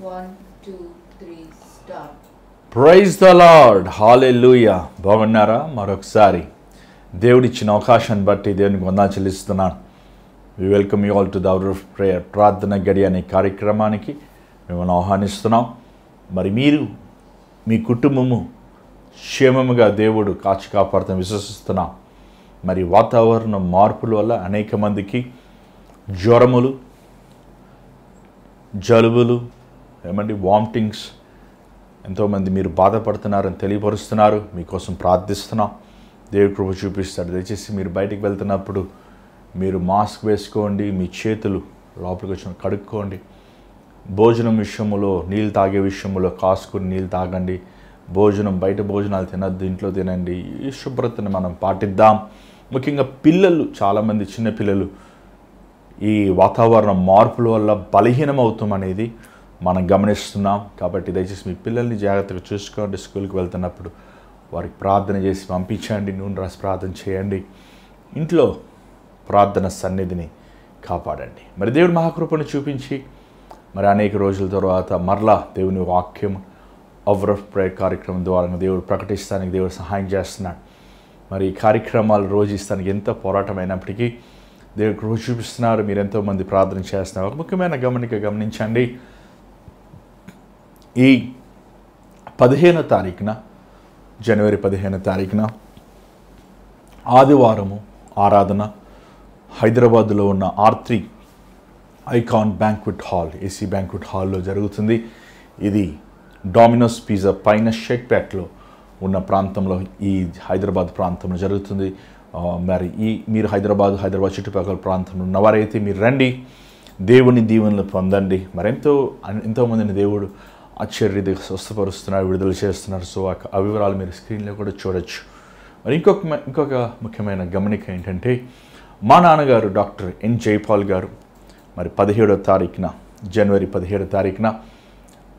1, 2, 3, start. Praise the lord, hallelujah. బాగున్నారా? మరొకసారి దేవుడిచ్చిన అవకాశాన్ని బట్టి దేవునికి వందనాలు చెల్లిస్తున్నాను. We welcome you all to the hour of prayer, ప్రార్థన గడి అనే కార్యక్రమానికి మిమ్మల్ని ఆహ్వానిస్తున్నాం. మరి మీరు మీ కుటుంబము క్షేమముగా దేవుడు కాచి కాపాడుతాం విశ్వసిస్తున్నాం. మరి వాతావరణ మార్పుల వల్ల అనేక మందికి జ్వరములు, జలుబులు, వామిటింగ్స్, ఎంతోమంది మీరు బాధపడుతున్నారని తెలియపరుస్తున్నారు. మీకోసం ప్రార్థిస్తున్నాం. దేవుడి కృప చూపిస్తాడు. దయచేసి మీరు బయటికి వెళ్తున్నప్పుడు మీరు మాస్క్ వేసుకోండి, మీ చేతులు లోపలికి వచ్చిన కడుక్కోండి. భోజనం విషయంలో, నీళ్ళు తాగే విషయంలో కాసుకుని నీళ్ళు తాగండి. భోజనం బయట భోజనాలు తినద్దు, ఇంట్లో తినండి. ఈ శుభ్రతను మనం పాటిద్దాం. ముఖ్యంగా పిల్లలు, చాలామంది చిన్నపిల్లలు ఈ వాతావరణ మార్పుల వల్ల బలహీనం అవుతాం అనేది మనం గమనిస్తున్నాం. కాబట్టి దయచేసి మీ పిల్లల్ని జాగ్రత్తగా చూసుకోండి. స్కూల్కి వెళ్తున్నప్పుడు వారికి ప్రార్థన చేసి పంపించండి. నూనె రాసి ప్రార్థన చేయండి. ఇంట్లో ప్రార్థన సన్నిధిని కాపాడండి. మరి దేవుడి మహాకృపను చూపించి మరి అనేక రోజుల తర్వాత మరలా దేవుని వాక్యం అవర్ ఆఫ్ ప్రేయర్ కార్యక్రమం ద్వారా దేవుడు ప్రకటిస్తానికి దేవుడు సహాయం చేస్తున్నాడు. మరి ఈ కార్యక్రమాలు రోజు ఇస్తానికి ఎంత పోరాటం అయినప్పటికీ దేవుడు కృప చూపిస్తున్నారు. మీరు ఎంతోమంది ప్రార్థన చేస్తున్నారు. ఒక ముఖ్యమైన గమనించండి. ఈ 15వ తారీఖున, జనవరి 15వ తారీఖున ఆదివారము ఆరాధన హైదరాబాద్లో ఉన్న R3 icon banquet hall, AC banquet హాల్లో జరుగుతుంది. ఇది డామినోస్ పిజ్జా పైన షేక్పేట్లో ఉన్న ప్రాంతంలో, ఈ హైదరాబాద్ ప్రాంతంలో జరుగుతుంది. మరి మీరు హైదరాబాద్ చుట్టుపక్కల ప్రాంతంలో ఉన్నవారైతే మీరు రండి, దేవుని దీవెనలు పొందండి. మరి ఎంతోమందిని దేవుడు ఆశ్చర్యరీతిగా స్వస్థపరుస్తున్నారు, విడుదల చేస్తున్నారు. సో ఆ వివరాలు మీరు స్క్రీన్లో కూడా చూడొచ్చు. మరి ఇంకొక ముఖ్యమైన గమనిక ఏంటంటే, మా నాన్నగారు డాక్టర్ ఎన్ జైపాల్ గారు మరి 17వ తారీఖున, జనవరి 17వ తారీఖున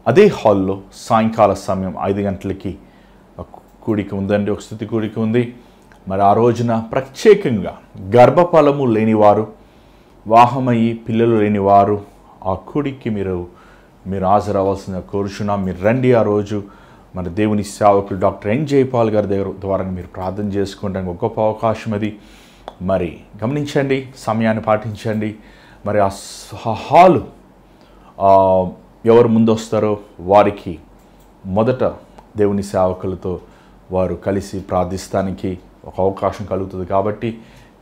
అదే హాల్లో సాయంకాల సమయం 5 గంటలకి కూడిక ఉందండి, ఒక స్తుతి కూడిక ఉంది. మరి ఆ రోజున ప్రత్యేకంగా గర్భఫలము లేనివారు, వాహమయ్యి పిల్లలు లేనివారు ఆ కూడికి మీరు హాజరవ్వాల్సిందిగా కోరుచున్నాం. మీరు రండి. ఆ రోజు మరి దేవుని సేవకులు డాక్టర్ ఎన్ జైపాల్ గారి ద్వారా మీరు ప్రార్థన చేసుకోవడానికి ఒక గొప్ప అవకాశం అది. మరి గమనించండి, సమయాన్ని పాటించండి. మరి ఆ హాలు ఎవరు ముందు వస్తారో వారికి మొదట దేవుని సేవకులతో వారు కలిసి ప్రార్థిస్తానికి ఒక అవకాశం కలుగుతుంది. కాబట్టి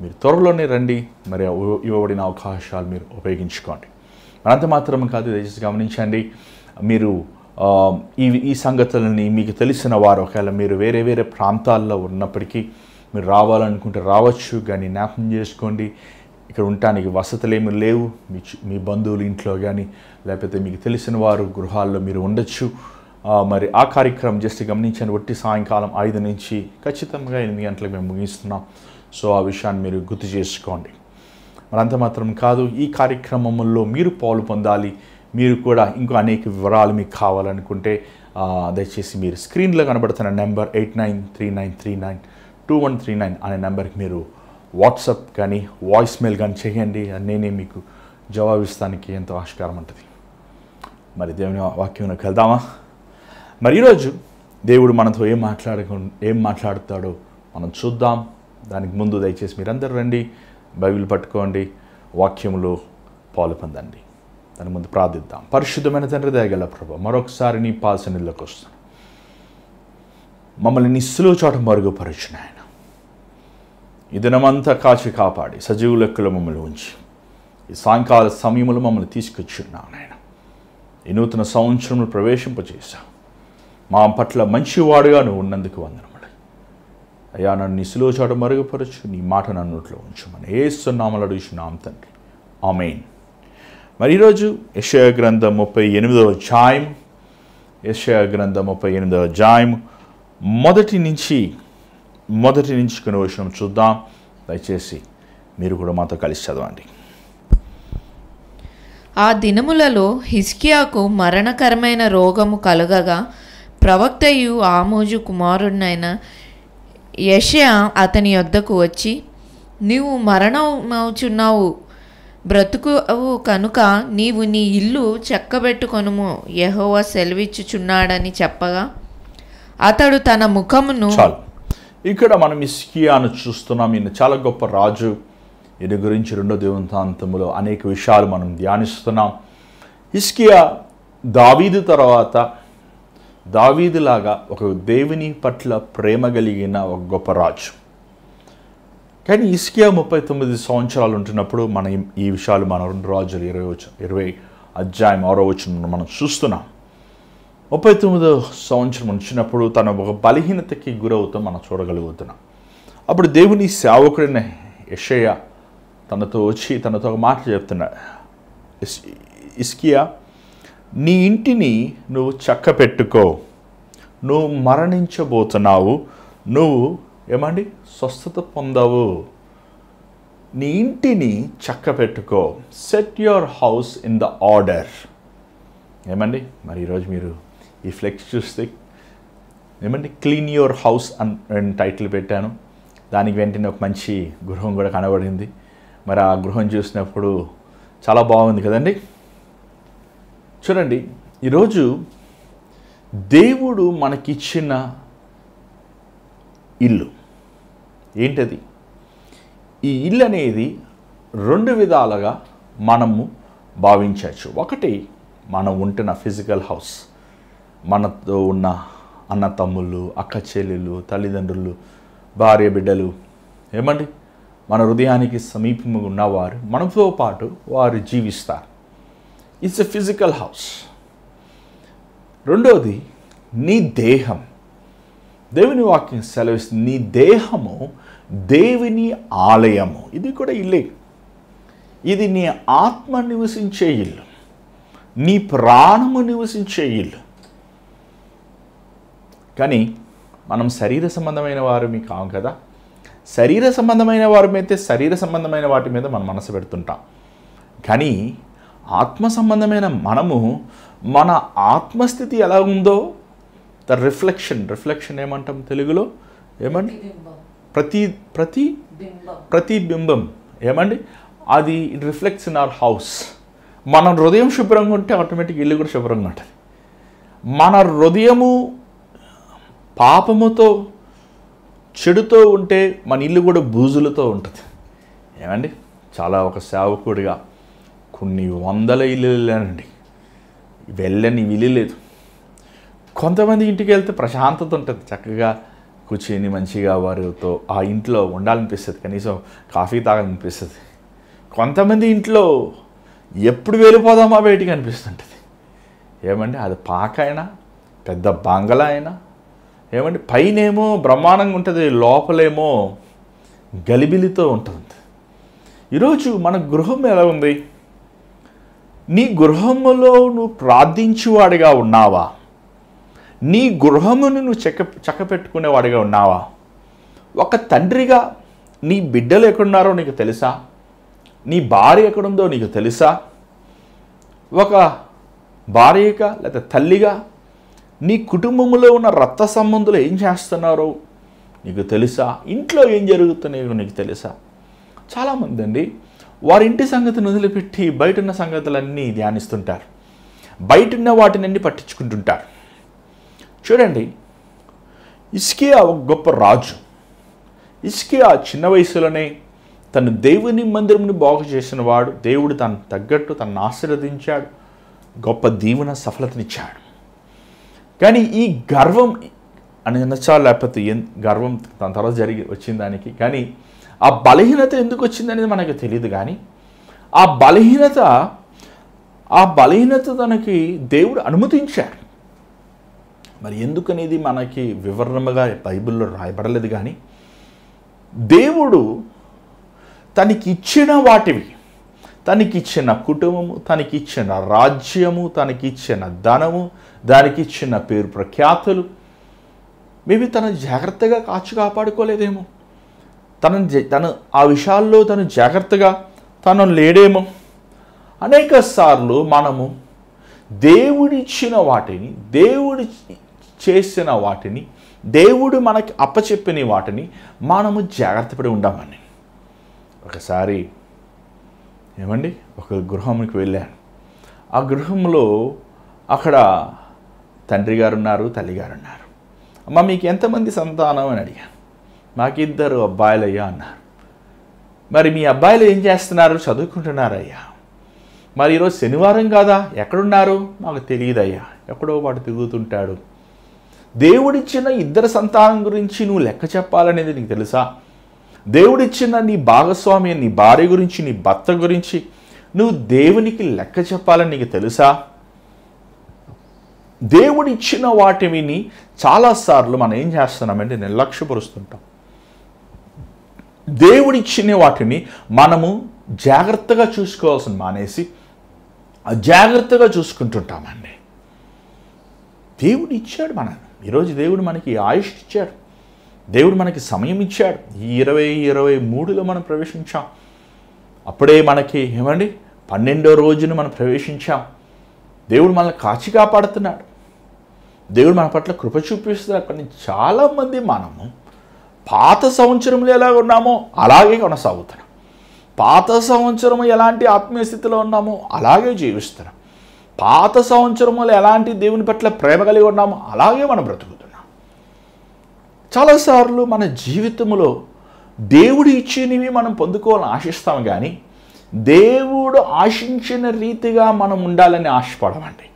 మీరు త్వరలోనే రండి. మరి ఇవ్వబడిన అవకాశాలు మీరు ఉపయోగించుకోండి. అంత మాత్రం కాదు, దయచేసి గమనించండి. మీరు ఈ సంగతులని మీకు తెలిసిన వారు, ఒకవేళ మీరు వేరే ప్రాంతాల్లో ఉన్నప్పటికీ మీరు రావాలనుకుంటే రావచ్చు. కానీ జ్ఞాపకం చేసుకోండి, ఇక్కడ ఉండటానికి వసతులు ఏమి లేవు. మీ బంధువులు ఇంట్లో కానీ, లేకపోతే మీకు తెలిసిన వారు గృహాల్లో మీరు ఉండొచ్చు. మరి ఆ కార్యక్రమం జస్ట్ గమనించండి. ఒట్టి సాయంకాలం 5 నుంచి ఖచ్చితంగా 8 గంటలకు మేము ముగిస్తున్నాం. సో ఆ విషయాన్ని మీరు గుర్తు చేసుకోండి. మరి అంత మాత్రం కాదు, ఈ కార్యక్రమంలో మీరు పాలు పొందాలి. మీరు కూడా ఇంకో అనేక వివరాలు మీకు కావాలనుకుంటే దయచేసి మీరు స్క్రీన్లో కనబడుతున్న నెంబర్ 8939392139 అనే నెంబర్కి మీరు వాట్సాప్ కానీ వాయిస్ మెయిల్ కానీ చేయండి. నేనే మీకు జవాబిస్తానికి ఎంతో ఆస్కారం ఉంటుంది. మరి దేవుని వాక్యంలోకి వెళ్దామా? మరి ఈరోజు దేవుడు మనతో ఏం మాట్లాడుతాడో మనం చూద్దాం. దానికి ముందు దయచేసి మీరందరూ రండి, బైబిల్ పట్టుకోండి, వాక్యములో పాలు పొందండి. దాని ముందు ప్రార్థిద్దాం. పరిశుద్ధమైన తండ్రి, దయగల ప్రభువా, మరొకసారి నీ పాద సన్నిధిలోకి వస్తాను. మమ్మల్ని నీ సులువు చోట మరుగుపరచు నాయన. ఈ దినమంతా కాచి కాపాడి సజీవ లెక్కలో మమ్మల్ని ఉంచి ఈ సాయంకాల సమయంలో మమ్మల్ని తీసుకొచ్చున్నావు నాయన. ఈ నూతన సంవత్సరంలో ప్రవేశింపజేశావు. మా పట్ల మంచివాడుగా నువ్వు ఉన్నందుకు వందనములు అయ్యా. నన్ను నీ సులువు చోట మరుగుపరచు, నీ మాట నన్నుట్లో ఉంచమని యేసు నామములో అడుగుచున్నాం తండ్రి, ఆమేన్. మరి ఈరోజు యెషయా గ్రంథం 38వ అధ్యాయం, యెషయా గ్రంథం 38వ అధ్యాయం మొదటి నుంచి కొన్ని విషయం చూద్దాం. దయచేసి మీరు కూడా మాతో కలిసి చదవండి. ఆ దినములలో హిజ్కియాకు మరణకరమైన రోగము కలుగగా ప్రవక్తయు ఆమోజు కుమారుడైన యెషయా అతని యొద్దకు వచ్చి, నీవు మరణమవుచున్నావు, బ్రతుకువు కనుక నీవు నీ ఇల్లు చెక్కబెట్టుకొనుము, యెహోవా సెలవిచ్చుచున్నాడని చెప్పగా అతడు తన ముఖమును. చాలు. ఇక్కడ మనం హిజ్కియాను చూస్తున్నాం. ఈయన చాలా గొప్ప రాజు. ఈయన గురించి రెండో దినవృత్తాంతములో అనేక విషయాలు మనం ధ్యానిస్తున్నాం. హిజ్కియా దావీదు తర్వాత దావీదులాగా ఒక దేవుని పట్ల ప్రేమ కలిగిన ఒక గొప్ప రాజు. కానీ హిజ్కియా 39 సంవత్సరాలు ఉంటున్నప్పుడు మనం ఈ విషయాలు మన 2 రాజులు 20 అధ్యాయం 6వ వచనంలో మనం చూస్తున్నాం. 39వ సంవత్సరం వచ్చినప్పుడు తన ఒక బలహీనతకి గురవుతూ మనం చూడగలుగుతున్నాం. అప్పుడు దేవుని సేవకుడైన యెషయా తనతో వచ్చి తనతో ఒక మాట చెప్తున్నాడు. హిజ్కియా, నీ ఇంటిని నువ్వు చక్కపెట్టుకో, నువ్వు మరణించబోతున్నావు, నువ్వు ఏమండి స్వస్థత పొందవు, నీ ఇంటిని చక్కపెట్టుకో, set your house in the order. ఏమండి మరి ఈరోజు మీరు ఈ ఫ్లెక్స్ చూస్తే ఏమండి క్లీన్ యువర్ హౌస్ అని టైటిల్ పెట్టాను. దానికి వెంటనే ఒక మంచి గృహం కూడా కనబడింది. మరి ఆ గృహం చూసినప్పుడు చాలా బాగుంది కదండి. చూడండి, ఈరోజు దేవుడు మనకిచ్చిన ఇల్లు ఏంటది? ఈ ఇల్లు అనేది 2 విధాలుగా మనము భావించవచ్చు. ఒకటి, మనం ఉంటున్న ఫిజికల్ హౌస్, మనతో ఉన్న అన్న తమ్ముళ్ళు, అక్క చెల్లెళ్ళు, తల్లిదండ్రులు, భార్య బిడ్డలు, ఏమండి మన హృదయానికి సమీపంగా ఉన్నవారు మనతో పాటు వారు జీవిస్తారు. It's a physical house. రెండోది, నీ దేహం. దేవుని వాక్యం సెలవిస్తుంది, నీ దేహము దేవుని ఆలయము. ఇది కూడా ఇల్లే. ఇది నీ ఆత్మ నివసించే ఇల్లు, నీ ప్రాణము నివసించే ఇల్లు. కానీ మనం శరీర సంబంధమైన వారిని కావు కదా. శరీర సంబంధమైన వారమైతే శరీర సంబంధమైన వాటి మీద మనం మనసు పెడుతుంటాం. కానీ ఆత్మ సంబంధమైన మనము, మన ఆత్మస్థితి ఎలా ఉందో ద రిఫ్లెక్షన్ ఏమంటాం తెలుగులో? ఏమండి? ప్రతిబింబం. ఏమండి? అది it reflects in our house. మన హృదయం శుభ్రంగా ఉంటే ఆటోమేటిక్ ఇల్లు కూడా శుభ్రంగా ఉంటుంది. మన హృదయము పాపముతో చెడుతో ఉంటే మన ఇల్లు కూడా బూజులతో ఉంటుంది. ఏమండి? చాలా ఒక సేవకుడిగా కొన్ని 100 ఇల్లు వెళ్ళానండి, వెళ్ళని ఇల్లు లేదు. కొంతమంది ఇంటికి వెళ్తే ప్రశాంతత ఉంటుంది, చక్కగా కూర్చొని మంచిగా వారితో ఆ ఇంట్లో ఉండాలనిపిస్తుంది, కనీసం కాఫీ తాగాలనిపిస్తుంది. కొంతమంది ఇంట్లో ఎప్పుడు వెళ్ళిపోదామా బయటికి అనిపిస్తుంటుంది. ఏమండి? అది పాక అయినా పెద్ద బంగళా అయినా, ఏమండి పైనేమో బ్రహ్మాండంగా ఉంటుంది, లోపలేమో గలిబిలితో ఉంటుంది. ఈరోజు మన గృహం ఎలా ఉంది? నీ గృహములో నువ్వు ప్రార్థించేవాడిగా ఉన్నావా? నీ గృహమును నువ్వు చక్కపెట్టుకునేవాడిగా ఉన్నావా? ఒక తండ్రిగా నీ బిడ్డలు ఎక్కడున్నారో నీకు తెలుసా? నీ భార్య ఎక్కడుందో నీకు తెలుసా? ఒక భార్యగా లేదా తల్లిగా నీ కుటుంబంలో ఉన్న రక్త సంబంధులు ఏం చేస్తున్నారో నీకు తెలుసా? ఇంట్లో ఏం జరుగుతున్నాయో నీకు తెలుసా? చాలామంది అండి వారి ఇంటి సంగతిని వదిలిపెట్టి బయట ఉన్న సంగతులన్నీ ధ్యానిస్తుంటారు, బయట ఉన్న వాటినన్నీ పట్టించుకుంటుంటారు. చూడండి, హిజ్కియా ఒక గొప్ప రాజు. హిజ్కియా చిన్న వయసులోనే తను దేవుని మందిరంని బాగు చేసిన వాడు. దేవుడు తను తగ్గట్టు తనను ఆశీర్వదించాడు, గొప్ప దీవెన సఫలతనిచ్చాడు. కానీ ఈ గర్వం అని అనొచ్చా లేకపోతే గర్వం తన తర్వాత వచ్చిన దానికి, కానీ ఆ బలహీనత ఎందుకు వచ్చిందనేది మనకు తెలియదు. కానీ ఆ బలహీనత తనకి దేవుడు అనుమతించాడు. మరి ఎందుకనేది మనకి వివరణగా బైబిల్లో రాయబడలేదు. కానీ దేవుడు తనకిచ్చిన వాటివి, తనకిచ్చిన కుటుంబము, తనకిచ్చిన రాజ్యము, తనకిచ్చిన ధనము, దానికిచ్చిన పేరు ప్రఖ్యాతులు మేబీ తను జాగ్రత్తగా కాపాడుకోలేదేమో, తను ఆ విషయాల్లో తను జాగ్రత్తగా తను లేడేమో. అనేక సార్లు మనము దేవుడిచ్చిన వాటిని, దేవుడు చేసిన వాటిని, దేవుడు మనకి అప్పచెప్పిన వాటిని మనము జాగ్రత్త పడి ఉండామని. ఒకసారి ఏమండి ఒక గృహంకి వెళ్ళాను. ఆ గృహంలో అక్కడ తండ్రి గారు ఉన్నారు, తల్లిగారు ఉన్నారు. అమ్మ మీకు ఎంతమంది సంతానం అని అడిగాను. మాకు 2 అబ్బాయిలయ్యా అన్నారు. మరి మీ అబ్బాయిలు ఏం చేస్తున్నారు? చదువుకుంటున్నారయ్యా. మరి ఈరోజు శనివారం కాదా, ఎక్కడున్నారు? మాకు తెలియదయ్యా, ఎక్కడో వాడు తిరుగుతుంటాడు. దేవుడిచ్చిన 2 సంతానం గురించి నువ్వు లెక్క చెప్పాలనేది నీకు తెలుసా? దేవుడిచ్చిన నీ భాగస్వామి, నీ భార్య గురించి, నీ భర్త గురించి నువ్వు దేవునికి లెక్క చెప్పాలని నీకు తెలుసా? దేవుడిచ్చిన వాటిని చాలాసార్లు మనం ఏం చేస్తున్నామంటే నిర్లక్ష్యపరుస్తుంటాం. దేవుడిచ్చిన వాటిని మనము జాగ్రత్తగా చూసుకోవాల్సిన మానేసి అజాగ్రత్తగా చూసుకుంటుంటామండి. దేవుడు ఇచ్చాడు మనల్ని. ఈరోజు దేవుడు మనకి ఆయుష్ ఇచ్చాడు, దేవుడు మనకి సమయం ఇచ్చాడు. ఈ 2023లో మనం ప్రవేశించాం. అప్పుడే మనకి ఏమండి 12వ రోజున మనం ప్రవేశించాం. దేవుడు మనల్ని కాచి కాపాడుతున్నాడు, దేవుడు మన పట్ల కృప చూపిస్తున్నాడు. కానీ చాలామంది మనము పాత సంవత్సరంలో ఎలా ఉన్నామో అలాగే కొనసాగుతున్నాం. పాత సంవత్సరం ఎలాంటి ఆత్మీయ స్థితిలో ఉన్నామో అలాగే జీవిస్తున్నాం. పాత సంవత్సరంలో ఎలాంటి దేవుని పట్ల ప్రేమ కలిగి ఉన్నామో అలాగే మనం బ్రతుకుతున్నాం. చాలాసార్లు మన జీవితంలో దేవుడు ఇచ్చినవి మనం పొందుకోవాలని ఆశిస్తాం, కానీ దేవుడు ఆశించిన రీతిగా మనం ఉండాలని ఆశపడమండి.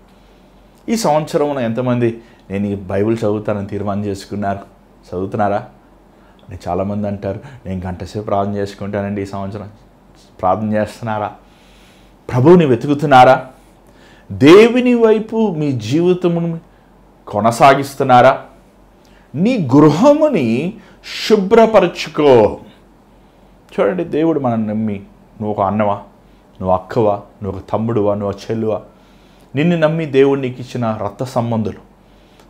ఈ సంవత్సరంలో ఎంతమంది నేను ఈ బైబిల్ చదువుతానని తీర్మానం చేసుకున్నారు? చదువుతున్నారా? అని చాలామంది అంటారు, నేను గంటసేపు ప్రార్థన చేసుకుంటానండి ఈ సంవత్సరం. ప్రార్థన చేస్తున్నారా? ప్రభువుని వెతుకుతున్నారా? దేవుని వైపు మీ జీవితమును కొనసాగిస్తున్నారా? నీ గృహముని శుభ్రపరచుకో. చూడండి, దేవుడు మనం నమ్మి, నువ్వు ఒక అన్నవా, నువ్వు అక్కవా, నువ్వు ఒక తమ్ముడువా, నువ్వు ఒక చెల్లువా, నిన్ను నమ్మి దేవుడు నీకు ఇచ్చిన రక్త సంబంధులు,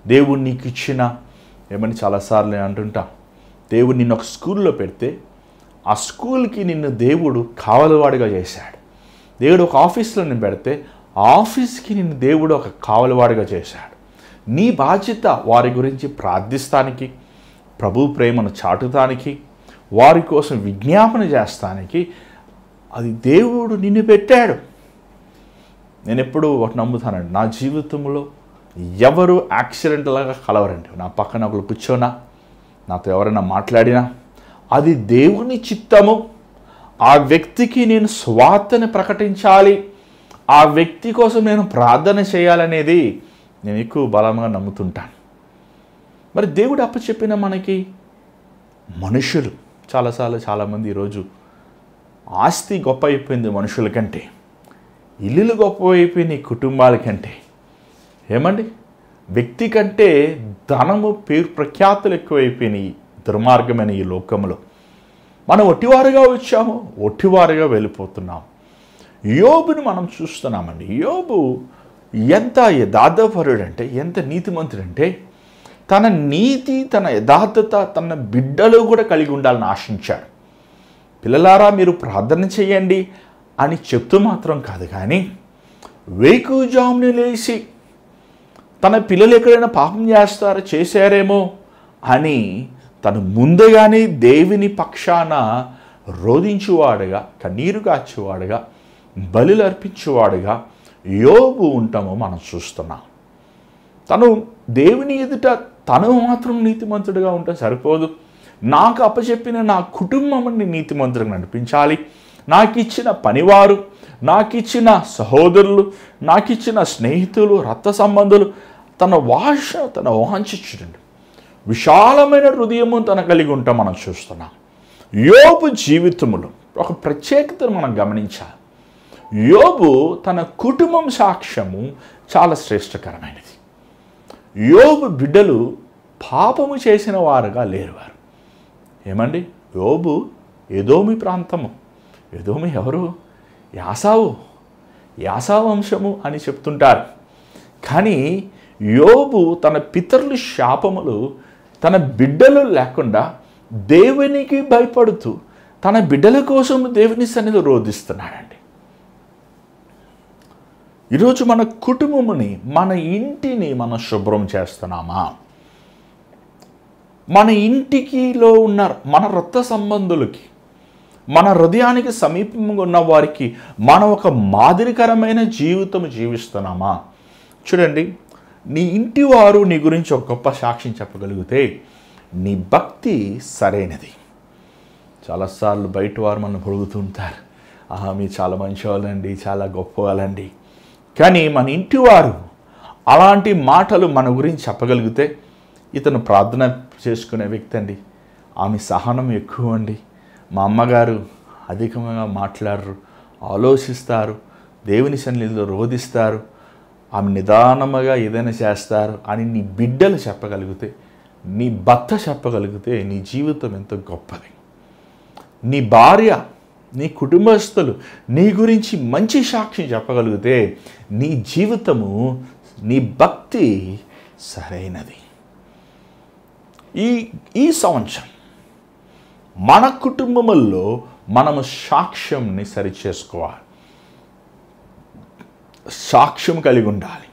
దేవుడు నీకు ఇచ్చిన ఏమని చాలాసార్లు నేను అంటుంటా, దేవుడు నిన్ను ఒక స్కూల్లో పెడితే ఆ స్కూల్కి నిన్ను దేవుడు కావలివాడిగా చేశాడు. దేవుడు ఒక ఆఫీస్లో నిన్ను పెడితే ఆ ఆఫీస్కి నిన్ను దేవుడు ఒక కావలివాడిగా చేశాడు. నీ బాధ్యత వారి గురించి ప్రార్థిస్తానికి, ప్రభు ప్రేమను చాటుతానికి, వారి కోసం విజ్ఞాపన చేస్తానికి అది దేవుడు నిన్ను పెట్టాడు. నేను ఎప్పుడూ ఒకటి నమ్ముతానండి, నా జీవితంలో ఎవరు యాక్సిడెంటల్గా కలవరండి. నా పక్కన ఒకరు కూర్చోనా, నాతో ఎవరైనా మాట్లాడినా అది దేవుని చిత్తము. ఆ వ్యక్తికి నేను స్వార్థని ప్రకటించాలి, ఆ వ్యక్తి కోసం నేను ప్రార్థన చేయాలనేది నేను ఎక్కువ బలంగా నమ్ముతుంటాను. మరి దేవుడు అప్పచెప్పిన మనకి మనుషులు చాలామంది ఈరోజు ఆస్తి గొప్ప అయిపోయింది మనుషుల కంటే, ఇల్లులు గొప్ప అయిపోయినాయి కుటుంబాల కంటే. ఏమండి, వ్యక్తి కంటే ధనము, పేరు ప్రఖ్యాతులు ఎక్కువైపోయినాయి దుర్మార్గమైన ఈ లోకంలో. మనం ఒట్టివారుగా వచ్చాము, ఒట్టివారుగా వెళ్ళిపోతున్నాము. యోబుని మనం చూస్తున్నామండి. యోబు ఎంత యథార్థపరుడంటే, ఎంత నీతిమంతుడంటే, తన నీతి, తన యథార్థత తన బిడ్డలు కూడా కలిగి ఉండాలని ఆశించాడు. పిల్లలారా మీరు ప్రార్థన చేయండి అని చెప్తూ మాత్రం కాదు, కానీ వేకువజామున లేచి తన పిల్లలు ఎక్కడైనా పాపం చేశారేమో అని తను ముందుగానే దేవుని పక్షాన రోధించువాడుగా, కన్నీరు కాచేవాడుగా, బలులు అర్పించేవాడుగా యోబు ఉంటామో మనం చూస్తున్నాం. తను దేవుని ఎదుట తను మాత్రం నీతిమంతుడిగా ఉంటే సరిపోదు, నాకు అప్పచెప్పిన నా కుటుంబాన్ని నీతిమంతుడిగా నడిపించాలి. నాకు ఇచ్చిన పనివారు, నాకు ఇచ్చిన సహోదరులు, నాకు ఇచ్చిన స్నేహితులు, రక్త సంబంధులు, తన వాంఛ చూడండి, విశాలమైన హృదయము తన కలిగి ఉంటాం మనం చూస్తున్నాం. యోబు జీవితంలో ఒక ప్రత్యేకతను మనం గమనించాలి. యోబు తన కుటుంబం సాక్ష్యము చాలా శ్రేష్టకరమైనది. యోబు బిడ్డలు పాపము చేసిన వారుగా లేరు. వారు ఏమండి, యోబు ఎదోమి ప్రాంతము. ఎదోమి ఎవరు? యాసావు వంశము అని చెప్తుంటారు. కానీ యోబు తన పితరుల శాపములు తన బిడ్డలు లేకుండా దేవునికి భయపడుతూ తన బిడ్డల కోసం దేవుని సన్నిధిలో రోధిస్తున్నాడండి. ఈరోజు మన కుటుంబముని, మన ఇంటిని మనం శుభ్రం చేస్తున్నామా? మన ఇంటికిలో ఉన్న మన రక్త సంబంధులకి మన హృదయానికి సమీపంగా ఉన్న వారికి మనం ఒక మాదిరికరమైన జీవితం జీవిస్తున్నామా? చూడండి, నీ ఇంటి వారు నీ గురించి ఒక గొప్ప సాక్ష్యం చెప్పగలిగితే నీ భక్తి సరైనది. చాలాసార్లు బయట వారు మనం పొడుగుతుంటారు, మీరు చాలా మంచివాళ్ళండి, చాలా గొప్ప వాళ్ళండి. కానీ మన ఇంటి వారు అలాంటి మాటలు మన గురించి చెప్పగలిగితే, ఇతను ప్రార్థన చేసుకునే వ్యక్తి అండి, ఆమె సహనం ఎక్కువ అండి, మా అమ్మగారు అధికంగా మాట్లాడరు, ఆలోచిస్తారు, దేవుని సన్నిధిలో రోధిస్తారు, ఆమె నిదానముగా ఏదైనా చేస్తారు అని నీ బిడ్డలు చెప్పగలిగితే, నీ భర్త చెప్పగలిగితే నీ జీవితం ఎంతో గొప్పది. నీ భార్య, నీ కుటుంబస్తులు నీ గురించి మంచి సాక్ష్యం చెప్పగలిగితే నీ జీవితము, నీ భక్తి సరైనది. ఈ సంవత్సరం మన కుటుంబముల్లో మనము సాక్ష్యంని సరిచేసుకోవాలి, సాక్ష్యం కలిగి ఉండాలి.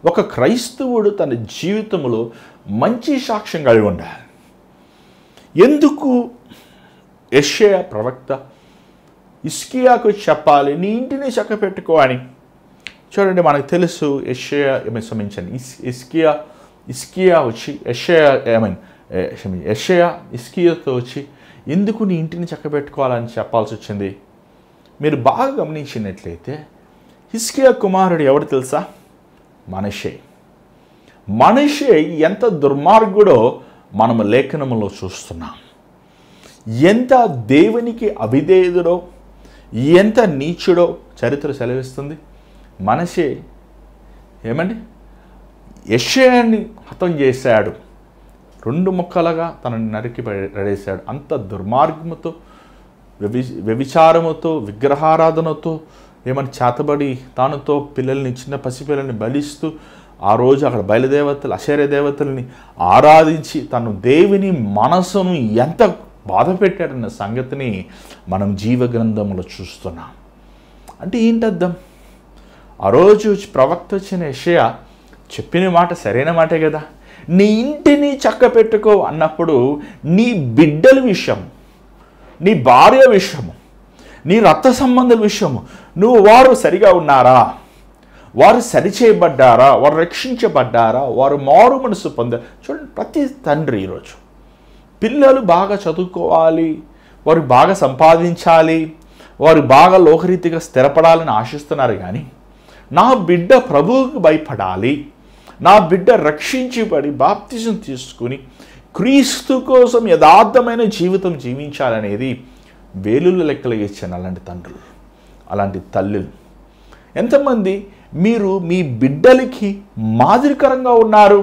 ఒక క్రైస్తవుడు తన జీవితంలో మంచి సాక్ష్యం కలిగి ఉండాలి. ఎందుకు యెషయా ప్రవక్త హిజ్కియాకు చెప్పాలి నీ ఇంటిని చక్కపెట్టుకో అని? చూడండి, మనకు తెలుసు యెషయా హిజ్కియా వచ్చి యెషయా హిజ్కియాతో వచ్చి ఎందుకు నీ ఇంటిని చక్కబెట్టుకోవాలని చెప్పాల్సి వచ్చింది. మీరు బాగా గమనించినట్లయితే హిజ్కియా కుమారుడు ఎవరు తెలుసా? మనష్షే ఎంత దుర్మార్గుడో మనము లేఖనములో చూస్తున్నాం. ఎంత దేవునికి అవిధేయుడో, ఎంత నీచుడో చరిత్ర సెలవిస్తుంది. మనష్షే యెషయాని హతం చేశాడు, 2 ముక్కలుగా తనని నరికి పడేశాడు. అంత దుర్మార్గముతో, వ్యభిచారముతో, విగ్రహారాధనతో చేతబడి తానుతో పిల్లల్ని, చిన్న పసిపిల్లల్ని బలిస్తూ ఆ రోజు అక్కడ బయలుదేవతలు, అశేర దేవతల్ని ఆరాధించి తను దేవుని మనసును ఎంత బాధ పెట్టాడన్న సంగతిని మనం జీవగ్రంథంలో చూస్తున్నాం. అంటే ఏంటర్థం? ఆ రోజు ప్రవక్త వచ్చిన యెషయా చెప్పిన మాట సరైన మాటే కదా. నీ ఇంటిని చక్కపెట్టుకో అన్నప్పుడు నీ బిడ్డల విషయం, నీ భార్య విషయము, నీ రక్త సంబంధుల విషయము, వారు సరిగా ఉన్నారా, వారు సరిచేయబడ్డారా, వారు రక్షించబడ్డారా, వారు మారు మనసు పొందారు. చూడండి, ప్రతి తండ్రి ఈరోజు పిల్లలు బాగా చదువుకోవాలి, వారు బాగా సంపాదించాలి, వారు బాగా లోకరీతిగా స్థిరపడాలని ఆశిస్తున్నారు. కానీ నా బిడ్డ ప్రభువుకు భయపడాలి, నా బిడ్డ రక్షించబడి బాప్తిజం తీసుకుని క్రీస్తు కోసం యథార్థమైన జీవితం జీవించాలనేది వేలుల లెక్కలు ఇచ్చాను అలాంటి తండ్రులు, అలాంటి తల్లులు. ఎంతమంది మీరు మీ బిడ్డలకి మాదిరికరంగా ఉన్నారు?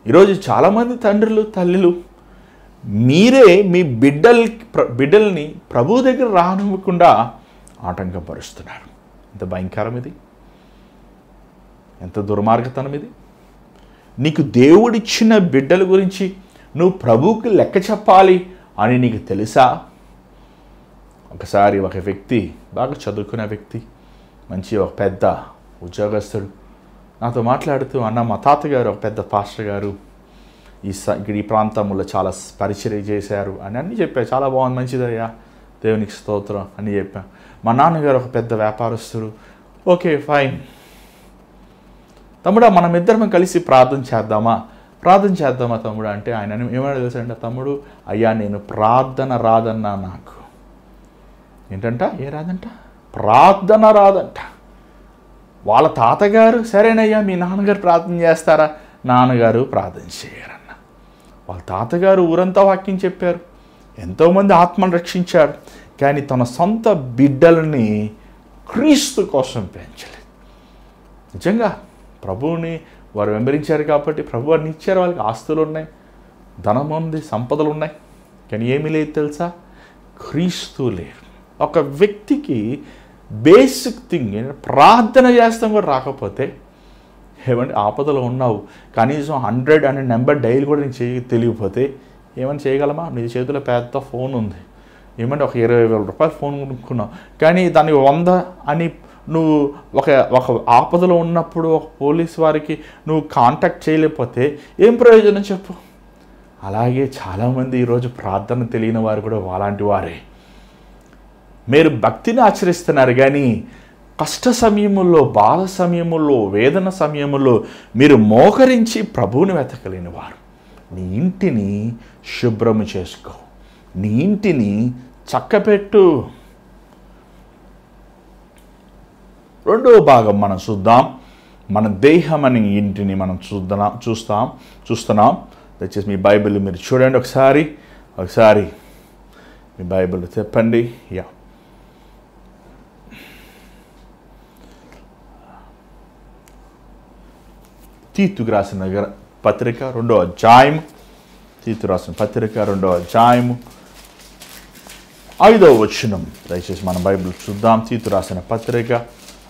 ఈరోజు చాలామంది తండ్రులు, తల్లులు మీరే మీ బిడ్డల్ని ప్రభు దగ్గర రానివ్వకుండా ఆటంకపరుస్తున్నారు. ఎంత భయంకరం ఇది, ఎంత దుర్మార్గతనం ఇది. నీకు దేవుడిచ్చిన బిడ్డల గురించి నువ్వు ప్రభువుకి లెక్క చెప్పాలి అని నీకు తెలుసా? ఒకసారి ఒక వ్యక్తి, బాగా చదువుకునే వ్యక్తి, మంచి ఒక పెద్ద ఉద్యోగస్తుడు నాతో మాట్లాడుతూ, అన్న మా తాతగారు ఒక పెద్ద పాస్టర్ గారు ఈ ప్రాంతంలో చాలా పరిచర్య చేశారు అని అన్నీ చెప్పారు. చాలా బాగుంది, మంచిదయ్యా, దేవునికి స్తోత్రం అని చెప్పాను. మా నాన్నగారు ఒక పెద్ద వ్యాపారస్తుడు. ఓకే, ఫైన్ తమ్ముడా, మనమిద్దరం కలిసి ప్రార్థన చేద్దామా తమ్ముడు అంటే ఆయన ఏమైనా తెలుసండి తమ్ముడు, అయ్యా నేను ప్రార్థన రాదన్నా, నాకు ఏంటంట, రాదంట, ప్రార్థన రాదంట. వాళ్ళ తాతగారు సరేనయ్యా మీ నాన్నగారు ప్రార్థన చేస్తారా? నాన్నగారు ప్రార్థన చేయరన్న. వాళ్ళ తాతగారు ఊరంతా వాక్యం చెప్పారు, ఎంతోమంది ఆత్మను రక్షించారు, కానీ తన సొంత బిడ్డలని క్రీస్తు కోసం పెంచలేదు. నిజంగా ప్రభువుని వారు వెంబడించారు కాబట్టి ప్రభు వారిని ఇచ్చారు, వాళ్ళకి ఆస్తులు ఉన్నాయి, ధనం ఉంది, సంపదలు ఉన్నాయి, కానీ ఏమీ లేదు తెలుసా? క్రీస్తు లేరు. ఒక వ్యక్తికి బేసిక్ థింగ్ ప్రార్థన చేస్తాం కూడా రాకపోతే, ఆపదలో ఉన్నావు, కనీసం 100 అనే నెంబర్ డైలీ కూడా నీకు తెలియకపోతే ఏమైనా చేయగలమా? నీ చేతిలో పెద్ద ఫోన్ ఉంది, ఒక 20,000 రూపాయలు ఫోన్ కొనుక్కున్నావు, కానీ దానికి 100 అని నువ్వు ఒక ఆపదలో ఉన్నప్పుడు ఒక పోలీస్ వారికి నువ్వు కాంటాక్ట్ చేయలేకపోతే ఏం ప్రయోజనం చెప్పు? అలాగే చాలామంది ఈరోజు ప్రార్థన తెలియని వారు కూడా అలాంటి వారే. మీరు భక్తిని ఆచరిస్తున్నారు కానీ కష్ట సమయముల్లో, బాధ సమయముల్లో, వేదన సమయముల్లో మీరు మోకరించి ప్రభువుని వెతకలేని వారు. నీ ఇంటిని శుభ్రము చేసుకో, నీ ఇంటిని చక్కపెట్టు. రెండవ భాగం మనం చూద్దాం. మన దేహం అనే ఇంటిని మనం చూస్తున్నాం. దయచేసి మీ బైబిల్ మీరు చూడండి ఒకసారి మీ బైబిల్ చెప్పండి. తీతుకు రాసిన పత్రిక 2వ అధ్యాయము, తీతు రాసిన పత్రిక 2వ అధ్యాయము 5వ వచనం. దయచేసి మన బైబిల్ చూద్దాం. తీతు రాసిన పత్రిక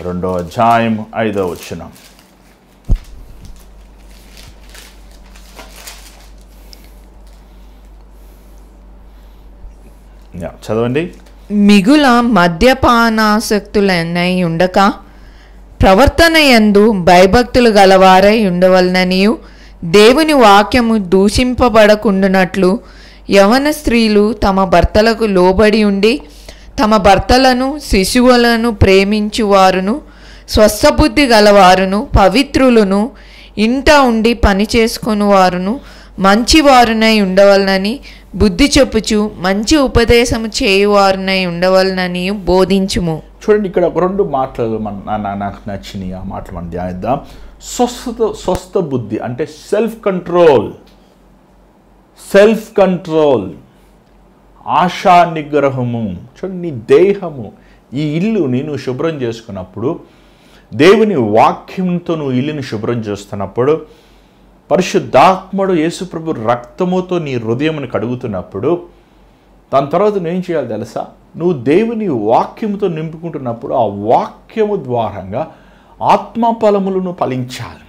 2వ అధ్యాయము 5వ వచనం. చదవండి. మిగుల మద్యపానాసక్తులనై ఉండక ప్రవర్తన యందు భయభక్తులు గలవారై ఉండవలననియు, దేవుని వాక్యము దూషింపబడకుండునట్లు యవన స్త్రీలు తమ భర్తలకు లోబడి ఉండి తమ భర్తలను శిశువులను ప్రేమించువారును స్వస్థబుద్ధి గలవారును పవిత్రులను ఇంట ఉండి పని చేసుకుని వారును మంచివారునై ఉండవలనని బుద్ధి చెప్పుచు మంచి ఉపదేశము చేయువారునై ఉండవలనని బోధించుము. చూడండి, ఇక్కడ ఒక 2 మాటలు నాకు నచ్చినాయి. ఆ మాటలు మనం ధ్యానిద్దాం. స్వస్థ బుద్ధి అంటే సెల్ఫ్ కంట్రోల్, ఆశా నిగ్రహము. చూడండి, నీ దేహము, ఈ ఇల్లు నేను శుభ్రం చేసుకున్నప్పుడు, దేవుని వాక్యంతో నువ్వు ఇల్లుని శుభ్రం చేస్తున్నప్పుడు, పరిశుద్ధాత్ముడు యేసుప్రభు రక్తముతో నీ హృదయమును కడుగుతున్నప్పుడు, దాని తర్వాత నువ్వేం చేయాలి తెలుసా? నువ్వు దేవుని వాక్యముతో నింపుకుంటున్నప్పుడు ఆ వాక్యము ద్వారంగా ఆత్మఫలములను ఫలించాలి.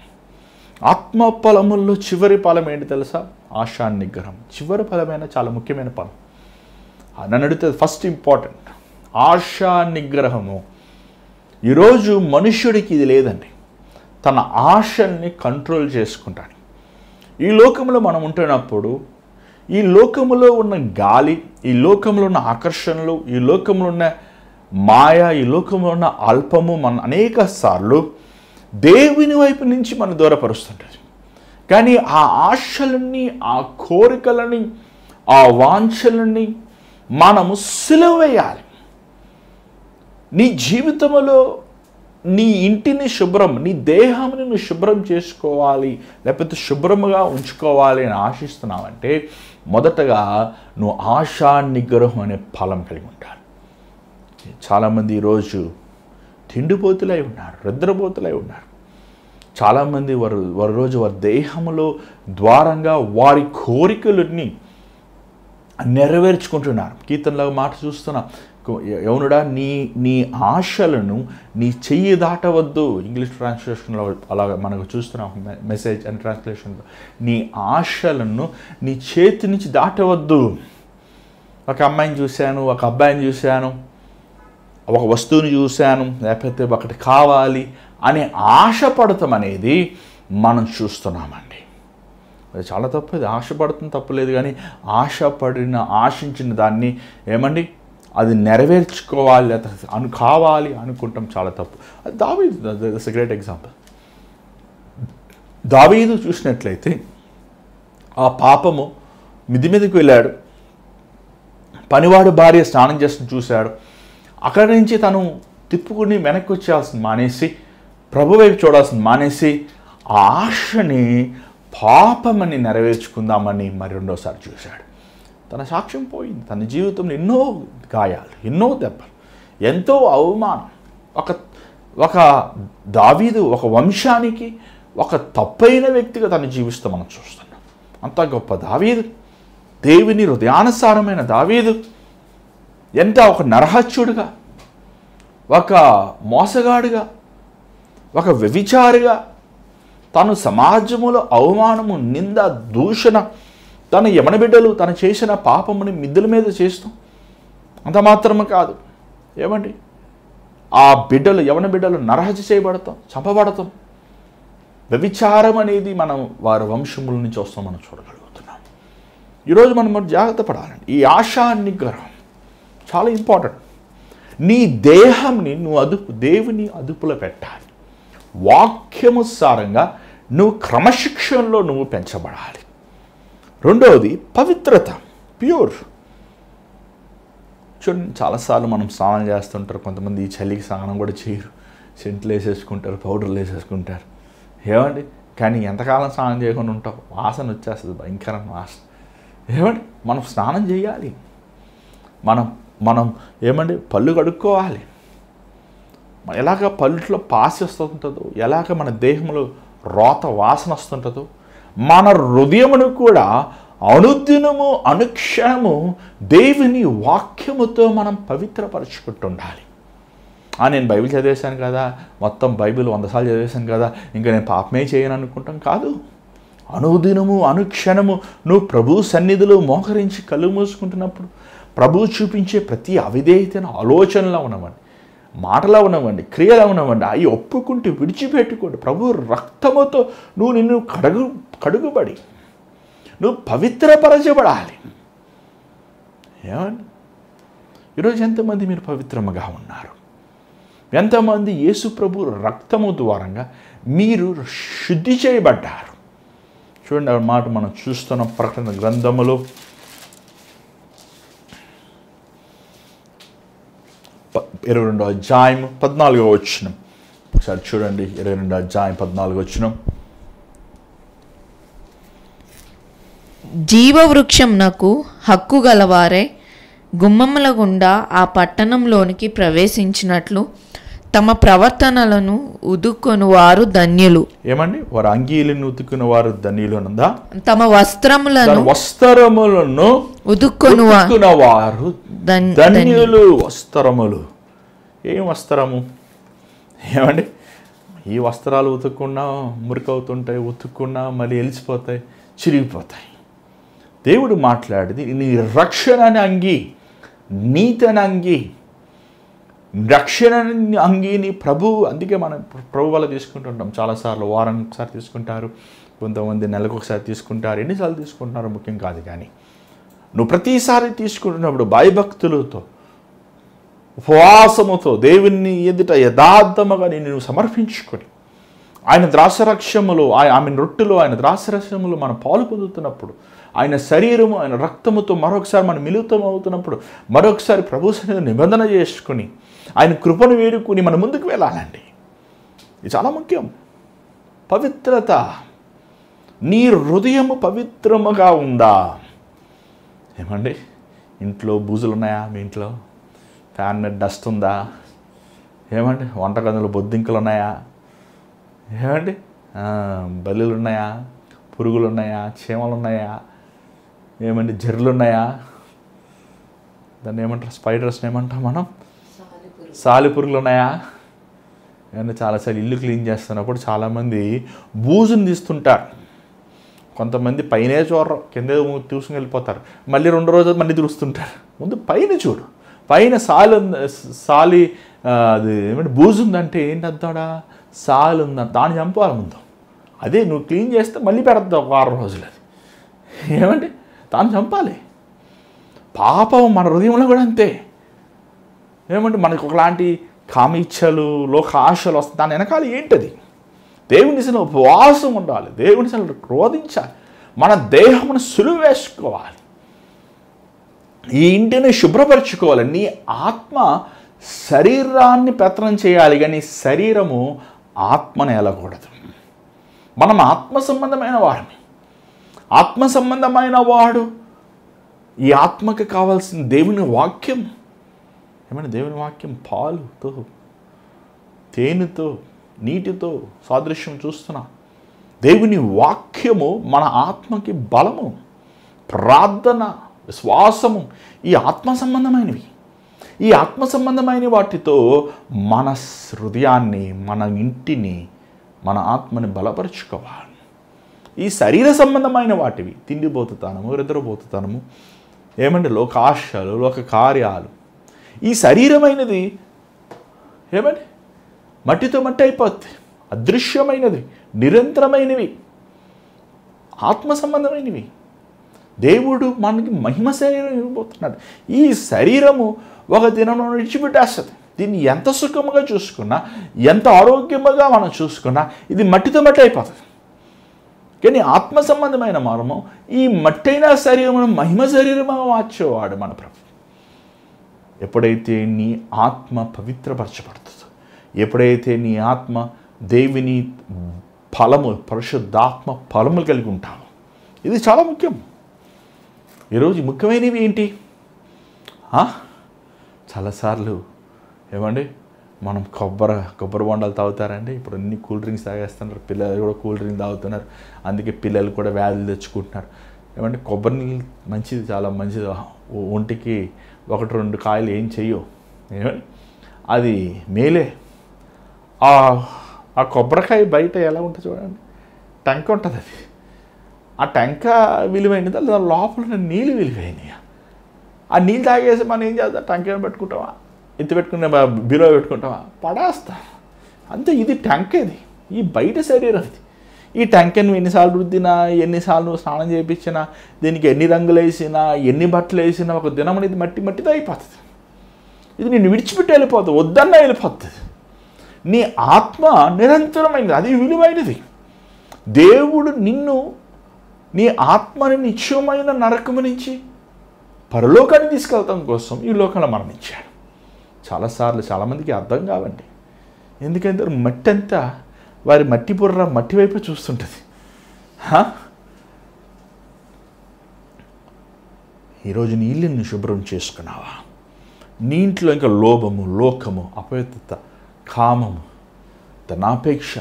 ఆత్మఫలముల్లో చివరి ఫలం ఏంటి తెలుసా? ఆశా నిగ్రహం. చివరి ఫలమైన చాలా ముఖ్యమైన ఫలం. నన్ను అడిగితే ఫస్ట్ ఇంపార్టెంట్ ఆశా నిగ్రహము. ఈరోజు మనుష్యుడికి ఇది లేదండి. తన ఆశల్ని కంట్రోల్ చేసుకుంటాడు. ఈ లోకంలో మనం ఉంటున్నప్పుడు ఈ లోకంలో ఉన్న గాలి, ఈ లోకంలో ఉన్న ఆకర్షణలు, ఈ లోకంలో ఉన్న మాయ, ఈ లోకంలో ఉన్న అల్పము మన అనేక సార్లు దేవుని వైపు నుంచి మనం దూరపరుస్తుంటుంది. కానీ ఆ ఆశలని, ఆ కోరికలని, ఆ వాంఛలని మనము సిలువ వేయాలి. నీ జీవితంలో నీ ఇంటిని శుభ్రం, నీ దేహాన్ని నువ్వు శుభ్రం చేసుకోవాలి, లేకపోతే శుభ్రముగా ఉంచుకోవాలి అని ఆశిస్తున్నావంటే మొదటగా నువ్వు ఆశా నిగ్రహం అనే ఫలం కలిగి ఉంటారు. చాలామంది ఈరోజు తిండిపోతులై ఉన్నారు, నిద్రపోతులై ఉన్నారు. చాలామంది వారి రోజు వారి దేహంలో ద్వారంగా వారి కోరికలని నెరవేర్చుకుంటున్నారు. కీర్తనలో మాట చూస్తున్నా, యవనుడా నీ ఆశలను నీ చెయ్యి దాటవద్దు. ఇంగ్లీష్ ట్రాన్స్లేషన్లో అలాగ మనకు చూస్తున్నాం, మెసేజ్ అండ్ ట్రాన్స్లేషన్లో, నీ ఆశలను నీ చేతి నుంచి దాటవద్దు. ఒక అమ్మాయిని చూశాను, ఒక అబ్బాయిని చూశాను, ఒక వస్తువుని చూశాను, లేకపోతే ఒకటి కావాలి అనే ఆశపడతాం అనేది మనం చూస్తున్నామండి. అది చాలా తప్పు. అది ఆశపడతాం తప్పులేదు, కానీ ఆశించిన దాన్ని ఏమండి అది నెరవేర్చుకోవాలి కావాలి అనుకుంటాం, చాలా తప్పు. అది దావీదు, దట్స్ ఎ గ్రేట్ ఎగ్జాంపుల్. దావీదు చూసినట్లయితే ఆ పాపము మిద్ది మీదకి వెళ్ళాడు, పనివాడు భార్య స్నానం చేస్తూ చూశాడు. అక్కడి నుంచి తను తిప్పుకుని వెనక్కి వచ్చేయాల్సింది మానేసి, ప్రభు వైపు చూడాల్సింది మానేసి, ఆ ఆశని పాపమని నెరవేర్చుకుందామని మరి రెండోసారి చూశాడు. తన సాక్ష్యం పోయింది. తన జీవితంలో ఎన్నో గాయాలు, ఎన్నో దెబ్బలు, ఎంతో అవమానం. ఒక దావీదు ఒక వంశానికి ఒక తప్పైన వ్యక్తిగా తను జీవిస్తూ మనం చూస్తున్నాం. అంత గొప్ప దావీదు, దేవుని హృదయానుసారమైన దావీదు, ఎంత ఒక నరహత్యుడుగా, ఒక మోసగాడుగా, ఒక వ్యభిచారిగా, తను సమాజంలో అవమానము, నింద, దూషణ, తన యవన బిడ్డలు తను చేసిన పాపముని మిద్దెల మీద చేస్తాం. అంత మాత్రమే కాదు, ఏమండి ఆ బిడ్డలు, యవన బిడ్డలు నరహత్య చేయబడతాం, చంపబడతాం. వ్యభిచారం అనేది మనం వారి వంశముల నుంచి వస్తాం మనం చూడగలుగుతున్నాం. ఈరోజు మనం జాగ్రత్త పడాలండి. ఈ ఆశా నిగ్రహం చాలా ఇంపార్టెంట్. నీ దేహంని నువ్వు దేవుని అదుపులో పెట్టాలి. వాక్యముసారంగా నువ్వు క్రమశిక్షణలో నువ్వు పెంచబడాలి. రెండవది పవిత్రత, ప్యూర్. చూడండి, చాలాసార్లు మనం స్నానం చేస్తుంటారు. కొంతమంది ఈ చలికి స్నానం కూడా చేయరు, సెంట్లు వేసేసుకుంటారు, పౌడర్లు వేసేసుకుంటారు. ఏమండి, కానీ ఎంతకాలం స్నానం చేయకుండా ఉంటాం, వాసన వచ్చేస్తుంది, భయంకరమైన వాసన. ఏమండి, మనం స్నానం చేయాలి. మనం ఏమండి పళ్ళు కడుక్కోవాలి. ఎలాగ పళ్ళులో పాసి వస్తుంటుందో, ఎలాగ మన దేహంలో రోత వాసన వస్తుంటుందో, మన హృదయమును కూడా అనుదినము అనుక్షణము దేవుని వాక్యముతో మనం పవిత్రపరచుకుంటుండాలి. నేను బైబిల్ చదివేశాను కదా, మొత్తం బైబిల్ 100 సార్లు చదివేశాను కదా, ఇంకా నేను పాపమే చేయను అనుకుంటాం కాదు. అనుదినము అనుక్షణము నువ్వు ప్రభు సన్నిధిలో మోకరించి కళ్ళు మూసుకుంటున్నప్పుడు ప్రభువు చూపించే ప్రతి అవిధేయతను ఆలోచనలో ఉన్నవండి, మాటలో ఉన్నవండి, క్రియలో ఉన్నవండి, అవి ఒప్పుకుంటూ విడిచిపెట్టుకోండి. ప్రభు రక్తముతో నువ్వు నిన్ను కడుగుబడి నువ్వు పవిత్రపరచబడాలి. ఏమండి, ఈరోజు ఎంతమంది మీరు పవిత్రముగా ఉన్నారు? ఎంతమంది యేసు ప్రభు రక్తము ద్వారంగా మీరు శుద్ధి చేయబడ్డారు? చూడండి, ఆ మాట మనం చూస్తున్న ప్రకటన గ్రంథములో 22వ అధ్యాయం 14వ వచనం. ఒకసారి చూడండి, 22వ అధ్యాయం 14వ వచనం. జీవవృక్షంనకు హక్కు గలవారే గుమ్మముల గుండా ఆ పట్టణంలోనికి ప్రవేశించినట్లు తమ ప్రవర్తనలను ఉదుక్కొని వారు ధన్యులు. ఏమండి, వారు అంగీలను ఉతుక్కున్న వారు ధన్యులు అనందా? తమ వస్త్రములను ఉదుక్కొని వారు ధన్యులు. వస్త్రములు, ఏం వస్త్రము? ఏమండి, ఈ వస్త్రాలు ఉతుక్కున్నా మురికవుతుంటాయి, ఉతుక్కున్నా మళ్ళీ ఎలిసిపోతాయి, చిరిగిపోతాయి. దేవుడు మాట్లాడేది నీ రక్షణ అనే అంగీ, నీతి అనే అంగీ, రక్షణ అంగీని ప్రభు. అందుకే మనం ప్రభు వల్ల తీసుకుంటుంటాం. చాలాసార్లు వారానికి ఒకసారి తీసుకుంటారు, కొంతమంది నెలకు ఒకసారి తీసుకుంటారు, ఎన్నిసార్లు తీసుకుంటున్నారో ముఖ్యం కాదు. కానీ నువ్వు ప్రతిసారి తీసుకుంటున్నప్పుడు భయభక్తులతో ఉపవాసముతో దేవుని ఎదుట యథార్థముగా నువ్వు సమర్పించుకొని ఆయన ద్రాక్షరక్షములో ఆమె రొట్టెలో ఆయన ద్రాక్షరక్షములో మనం పాలు పొందుతున్నప్పుడు, ఆయన శరీరము ఆయన రక్తముతో మరొకసారి మనం మిళితం అవుతున్నప్పుడు, మరొకసారి ప్రభు సన్నిధిలో నిబంధన చేసుకుని ఆయన కృపను వేడుకుని మనం ముందుకు వెళ్ళాలండి. ఇది చాలా ముఖ్యం. పవిత్రత. నీ హృదయము పవిత్రముగా ఉందా? ఏమండి, ఇంట్లో బూజులు ఉన్నాయా? మీ ఇంట్లో ఫ్యాన్ మీద డస్ట్ ఉందా? ఏమండి, వంటగదిలో బొద్దింకలు ఉన్నాయా? ఏమండి, బల్లులు ఉన్నాయా? పురుగులు ఉన్నాయా? చీమలు ఉన్నాయా? ఏమండి, జర్రులు ఉన్నాయా? దాన్ని ఏమంటారు? స్పైడర్స్ని ఏమంటాం మనం? సాలిపురుగులు ఉన్నాయా? ఏమన్నా చాలాసార్లు ఇల్లు క్లీన్ చేస్తున్నప్పుడు చాలామంది బూజుని తీస్తుంటారు. కొంతమంది పైనే చూడరు, కింద తీసుకుని వెళ్ళిపోతారు. మళ్ళీ 2 రోజులు మళ్ళీ తుడుస్తుంటారు. ముందు పైన చూడు, పైన సాలి అది ఏమంటే బూజు ఉందంటే ఏంటి అద్దాడా? సాలు ఉందంట, దాన్ని చంపాలి ముందు. అదే నువ్వు క్లీన్ చేస్తే మళ్ళీ పెడతావు 6 రోజులు. అది ఏమంటే దాన్ని చంపాలి. పాపం మన హృదయంలో కూడా అంతే. ఏమంటే మనకు ఒకలాంటి కామిచ్చలు, లోక ఆశలు వస్తాయి. దాని వెనకాల ఏంటది? దేవుని సన్నిధిలో ఉపవాసం ఉండాలి, దేవుని సన్నిధిలో క్రోధించాలి, మన దేహమును సులువు వేసుకోవాలి, ఈ ఇంటిని శుభ్రపరచుకోవాలి. నీ ఆత్మ శరీరాన్ని పెత్తనం చేయాలి, కానీ శరీరము ఆత్మను ఏలకూడదు. మనం ఆత్మ సంబంధమైన వారిని. ఆత్మ సంబంధమైన వాడు ఈ ఆత్మకి కావాల్సిన దేవుని వాక్యం. ఏమైనా దేవుని వాక్యం పాలుతో, తేనెతో, నీటితో సాదృశ్యం చూస్తున్నా. దేవుని వాక్యము మన ఆత్మకి బలము, ప్రార్థన, విశ్వాసము, ఈ ఆత్మ సంబంధమైనవి. ఈ ఆత్మ సంబంధమైన వాటితో మన హృదయాన్ని, మన ఇంటిని, మన ఆత్మని బలపరుచుకోవాలి. ఈ శరీర సంబంధమైన వాటివి తిండిపోతుతానము, నిద్రపోతుతానము, ఏమంటే లోక ఆశలు, లోక కార్యాలు. ఈ శరీరమైనది ఏమంటే మట్టితో మట్టి అయిపోద్ది, అదృశ్యమైనది, నిరంతరమైనవి. ఆత్మ సంబంధమైనవి దేవుడు మనకి మహిమ శరీరం ఇవ్వబోతున్నాడు. ఈ శరీరము ఒక దినం విడిచిపెట్టేస్తుంది. దీన్ని ఎంత సుఖముగా చూసుకున్నా, ఎంత ఆరోగ్యముగా మనం చూసుకున్నా ఇది మట్టితో మట్టి అయిపోతుంది. కానీ ఆత్మ సంబంధమైన మనము ఈ మట్టైన శరీరమును మహిమ శరీరముగా మార్చేవాడు మన ప్రభు. ఎప్పుడైతే నీ ఆత్మ పవిత్రపరచబడుతుందో, ఎప్పుడైతే నీ ఆత్మ దేవుని ఫలము, పరిశుద్ధాత్మ ఫలములు కలిగి ఉంటావు. ఇది చాలా ముఖ్యం. ఈరోజు ముఖ్యమైనవి ఏంటి? చాలాసార్లు ఏమండి మనం కొబ్బరి బొండాలు తాగుతారండి. ఇప్పుడు అన్ని కూల్ డ్రింక్స్ తాగేస్తున్నారు, పిల్లలు కూడా కూల్ డ్రింక్ తాగుతున్నారు. అందుకే పిల్లలు కూడా వ్యాధులు తెచ్చుకుంటున్నారు. ఏమంటే కొబ్బరి నీళ్ళు మంచిది, చాలా మంచిది. ఒంటికి 1-2 కాయలు ఏం చెయ్యవు, ఏమండి అది మేలే. ఆ కొబ్బరికాయ బయట ఎలా ఉంటుంది చూడండి, టెంక ఉంటుంది. అది ఆ టెంక విలువైనది, దాని లోపల నీళ్ళు విలువైనవి. ఆ నీళ్ళు తాగేసి మనం ఏం చేద్దాం, టెంక పెట్టుకుంటామా, ఎత్తి పెట్టుకునే బీరో పెట్టుకుంటామా, పడేస్తాం అంతే. ఇది టెంక. ఇది ఈ బయట శరీరం. ఇది ఈ టెంకను ఎన్నిసార్లు రుద్దినా, ఎన్నిసార్లు నువ్వు స్నానం చేయించినా, దీనికి ఎన్ని రంగులు వేసినా, ఎన్ని బట్టలు వేసినా ఒక దినం అనేది మట్టితో అయిపోతుంది. ఇది నిన్ను విడిచిపెట్టి వెళ్ళిపోతుంది, వద్దన్నా వెళ్ళిపోతుంది. నీ ఆత్మ నిరంతరమైనది, అది విలువైనది. దేవుడు నిన్ను, నీ ఆత్మని నిత్యమైన నరకము నుంచి పరలోకాన్ని తీసుకెళ్తాం కోసం ఈ లోకంలో మరణించాడు. చాలాసార్లు చాలామందికి అర్థం కావండి. ఎందుకంటే మట్టి అంతా వారి మట్టి బుర్ర మట్టి వైపు చూస్తుంటుంది. ఈరోజు నీ ఇల్లుని శుభ్రం చేసుకున్నావా? నీ ఇంట్లో ఇంకా లోభము, లోకము, అపవిత్రత, కామము, ధనాపేక్ష,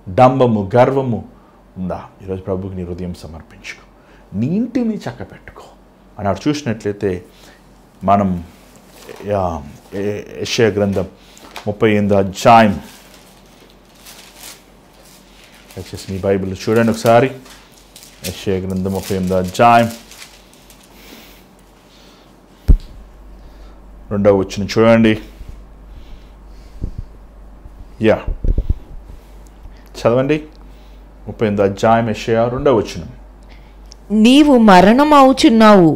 డంబము, గర్వము ఉందా? ఈరోజు ప్రభుకి నీ హృదయం సమర్పించుకో, నీ ఇంటిని చక్కపెట్టుకో. అన్నాడు. చూసినట్లయితే మనం యెషయా గ్రంథం 38వ అధ్యాయం, దయచేసి మీ బైబిల్ చూడండి ఒకసారి. యెషయా గ్రంథం 38వ అధ్యాయం 2వ వచనం చూడండి. చదవండి. 38వ అధ్యాయం యెషయా 2వ వచనం. నీవు మరణమవుచున్నావు,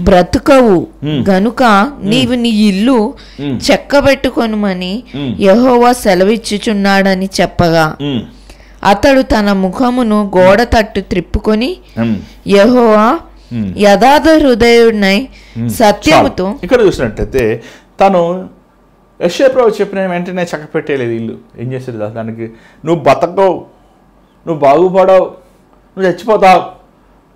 బ్రతుకవు గనుక నీవు నీ ఇల్లు చెక్కబెట్టుకొనుమని యెహోవా సెలవిచ్చుచున్నాడని చెప్పగా, అతడు తన ముఖమును గోడ తట్టు త్రిప్పుకొని యెహోవా యథార్థ హృదయుడై సత్యముతో. ఇక్కడ చూసినట్లయితే తను యెషయా ప్రభు చెప్పిన వెంటనే చక్కపెట్టేలేదు ఇల్లు. ఏం చేసేది? దానికి నువ్వు బతకవు, నువ్వు బాగుపడవు, నువ్వు చచ్చిపోతావు.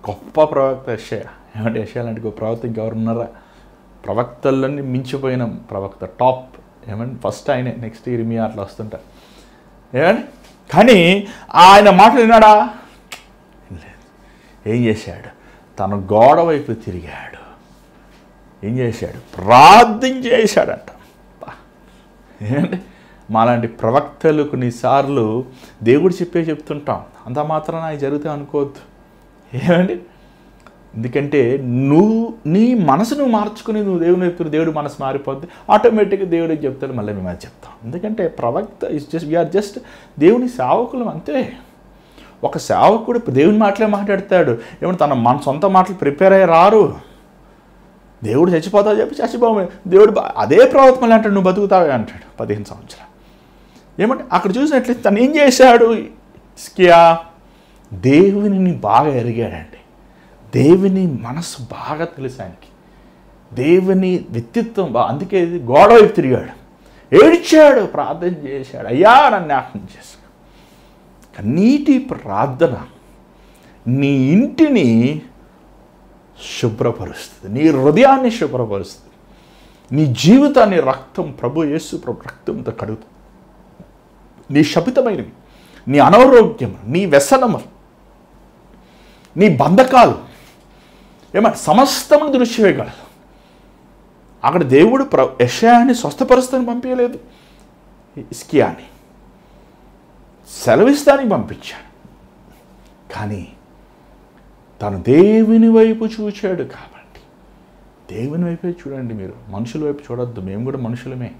గొప్ప ప్రవక్త యెషయా. ఏమంటే యెషయా లాంటి గొప్ప ప్రవక్త ఇంకెవరు ఉన్నారా? ప్రవక్తలన్నీ మించిపోయిన ప్రవక్త, టాప్. ఏమంటే ఫస్ట్ ఆయనే, నెక్స్ట్ ఇర్మియా అట్లా వస్తుంటారు. ఏమండి కానీ ఆయన మాటలు విన్నాడా? లేదు. ఏం చేశాడు? తన గోడ వైపు తిరిగాడు. ఏం చేశాడు? ప్రార్థన చేశాడంట. ఏమంటే మాలాంటి ప్రవక్తలు కొన్నిసార్లు దేవుడు చెప్తుంటాం, అంత మాత్రం నాకు జరుగుతాయి అనుకోవద్దు. ఏమండి ఎందుకంటే నీ మనసు నువ్వు మార్చుకుని నువ్వు దేవుని వైపు, దేవుడు మనసు మారిపోద్ది, ఆటోమేటిక్గా దేవుడికి చెప్తాడు, మళ్ళీ మేము అది చెప్తాం. ఎందుకంటే ప్రవక్త వీఆర్ జస్ట్ దేవుని సేవకులు అంతే. ఒక సేవకుడు దేవుని మాటలే మాట్లాడతాడు. ఏమంటే తన సొంత మాటలు ప్రిపేర్ అయ్యి రారు. దేవుడు చచ్చిపోతావు చెప్పి చచ్చిపోవు. దేవుడు అదే ప్రవక్త మళ్ళీ అంటాడు, నువ్వు బతుకుతావే అంటాడు 15 సంవత్సరాలు. ఏమంటే అక్కడ చూసినట్లయితే తను ఏం చేశాడు? హిజ్కియా దేవుని బాగా ఎరిగాడండి. దేవుని మనసు బాగా తెలుసు ఆయనకి, దేవుని వ్యక్తిత్వం అందుకే గోడ వైపు తిరిగాడు, ఏడ్చాడు, ప్రార్థన చేశాడు, అయ్యా నన్ను జ్ఞాపకం చేసుకో. కన్నీటి ప్రార్థన నీ ఇంటిని శుభ్రపరుస్తుంది, నీ హృదయాన్ని శుభ్రపరుస్తుంది, నీ జీవితాన్ని ప్రభు యేసు రక్తంతో కడుగుతుంది. నీ శపితమైనవి, నీ అనారోగ్యం, నీ వ్యసనము, నీ బంధకాలు, ఏమంటే సమస్తమును దృశ్యవేయగలదు. అక్కడ దేవుడు యెషయాని స్వస్థపరుస్తానికి పంపించలేదు, హిజ్కియాని సెలవిస్తానికి పంపించాడు. కానీ తను దేవుని వైపు చూచాడు. కాబట్టి దేవుని వైపే చూడండి. మీరు మనుషుల వైపు చూడొద్దు, మేము కూడా మనుషులమే.